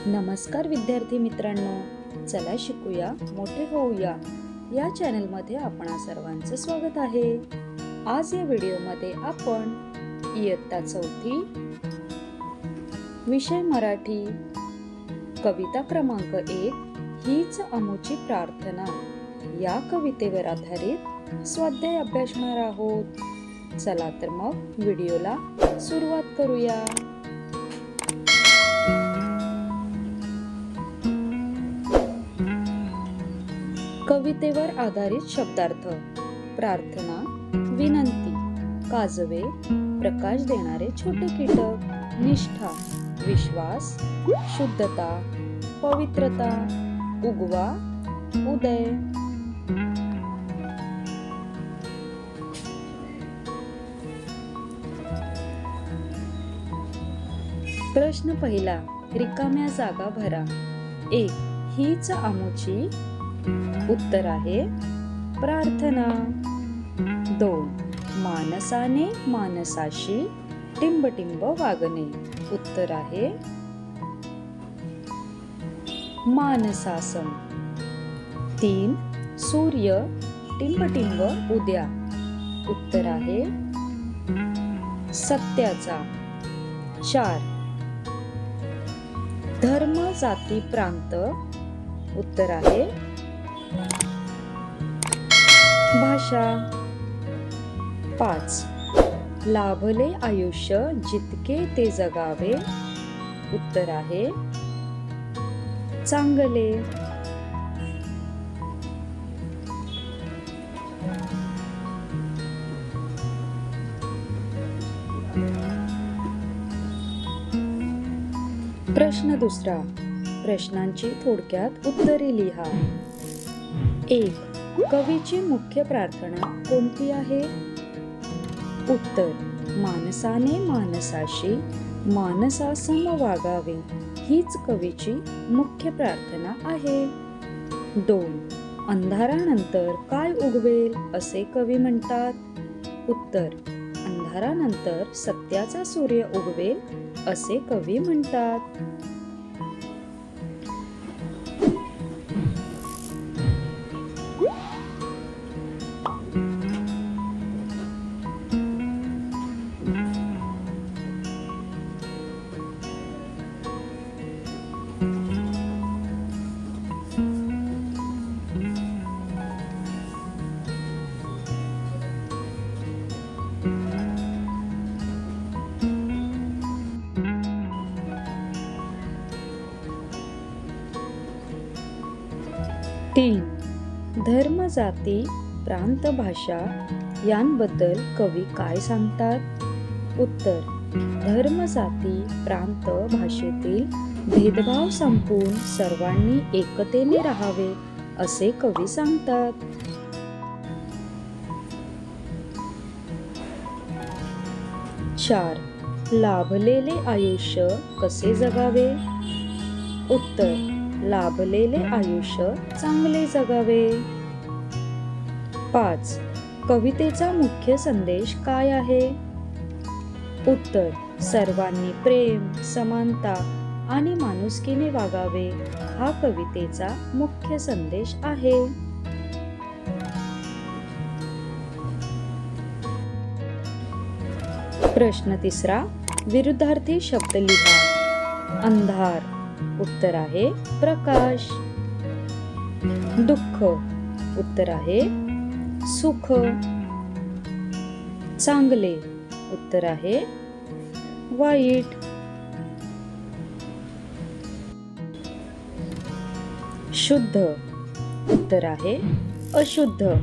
नमस्कार विद्यार्थी मित्रांनो, चला शिकूया मोठे होऊया या चॅनलमध्ये आपणा सर्वांचं स्वागत आहे। आज या व्हिडिओमध्ये आपण इयत्ता 4 विषय मराठी कविता क्रमांक 1 हीच अमुची प्रार्थना या कवितेवर आधारित स्वाध्याय अभ्यासणार आहोत। चला तर मग व्हिडिओला सुरुवात करूया। कवितेवर आधारित शब्दार्थ: प्रार्थना, विनंती, काजवे, प्रकाश देणारे छोटे कीटक, निष्ठा, विश्वास, शुद्धता, पवित्रता, उगवा, उदय। प्रश्न पहिला, रिकाम्या जागा भरा। 1. हीच आमुची उत्तर आहे प्रार्थना। 2. मानसाने मानसाशी टिंबटिंब वागणे उत्तर आहे मानसासम। 3. सूर्य टिंबटिंब उद्या उत्तर आहे सत्याचा। 4. धर्म जाती प्रांत उत्तर आहे भाषा। 5. लाभले आयुष्य जितके ते जगावे उत्तर आहे चांगले। प्रश्न दुसरा, प्रश्नांची थोडक्यात उत्तरे लिहा। 1. कवीची मुख्य प्रार्थना कोणती आहे? उत्तर: मानसाने मानसाशी मानसासम वागावे हीच कवीची मुख्य प्रार्थना आहे। 2. अंधारानंतर काय उगवेल असे कवी म्हणतात? उत्तर: अंधारानंतर सत्याचा सूर्य उगवेल असे कवी म्हणतात। 3. धर्म जाती प्रांत भाषा यांबद्दल कवी काय सांगतात? उत्तर: धर्म जाती प्रांत भाषेतील भेदभाव संपवून सर्वांनी एकतेने राहावे असे कवी सांगतात। 4. लाभलेले आयुष्य कसे जगावे? उत्तर: लाभलेले आयुष्य चांगले जगावे। 5. कवितेचा मुख्य संदेश काय आहे? उत्तर: सर्वांनी प्रेम, समानता आणि माणुसकीने वागावे हा कवितेचा मुख्य संदेश आहे। प्रश्न तिसरा, विरुद्धार्थी शब्द लिहा। अंधार उत्तर आहे प्रकाश। दुःख उत्तर आहे सुख। चांगले उत्तर आहे वाईट। शुद्ध उत्तर आहे अशुद्ध।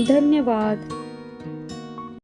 धन्यवाद।